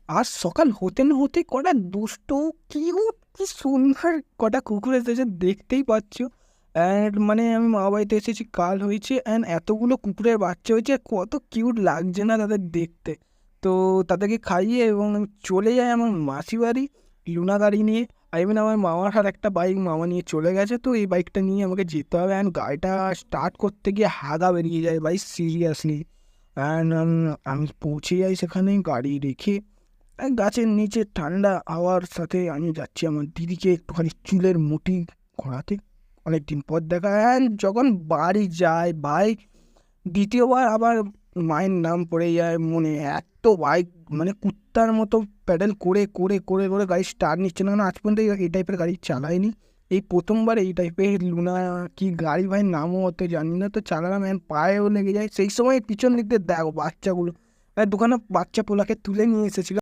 আর সকাল হতে না হতে কটা দুষ্ট কিউট কি সুন্দর কটা কুকুর এসেছে দেখতেই পাচ্ছ। অ্যান্ড মানে আমি মামা বাড়িতে এসেছি কাল হয়েছে, অ্যান্ড এতগুলো কুকুরের বাচ্চা হয়েছে, কত কিউট লাগছে না তাদের দেখতে। তো তাদেরকে খাইয়ে এবং আমি চলে যাই আমার মাসি বাড়ি লুনা গাড়ি নিয়ে। আই মিন আমার মামার আর একটা বাইক মামা নিয়ে চলে গেছে, তো এই বাইকটা নিয়ে আমাকে যেতে হবে। অ্যান্ড গাড়িটা স্টার্ট করতে গিয়ে হাগা বেরিয়ে যায় ভাই, সিরিয়াসলি। অ্যান্ড আমি পৌঁছে যাই সেখানে গাড়ি রেখে গাছের নিচে ঠান্ডা হাওয়ার সাথে আমি যাচ্ছি আমার দিদিকে একটুখানি চুলের মুঠি ঘোরাতে। অনেকদিন পর দেখা। অ্যান্ড যখন বাড়ি যায় ভাই, দ্বিতীয়বার আবার মায়ের নাম পড়ে যায় মনে। এত বাইক মানে কুত্তার মতো প্যাডেল করে করে করে করে গাড়ি স্টার্ট নিচ্ছে না, আজ পর্যন্ত এই টাইপের গাড়ি চালাইনি। এই প্রথমবার এই টাইপের লুনা কি গাড়ি ভাই, নামও অত জানি না, তো চালালাম। পায়েও লেগে যায়। সেই সময় পিছন দিক দিয়ে দেখো বাচ্চাগুলো, দুখানা বাচ্চা পোলাকে তুলে নিয়ে এসেছিল।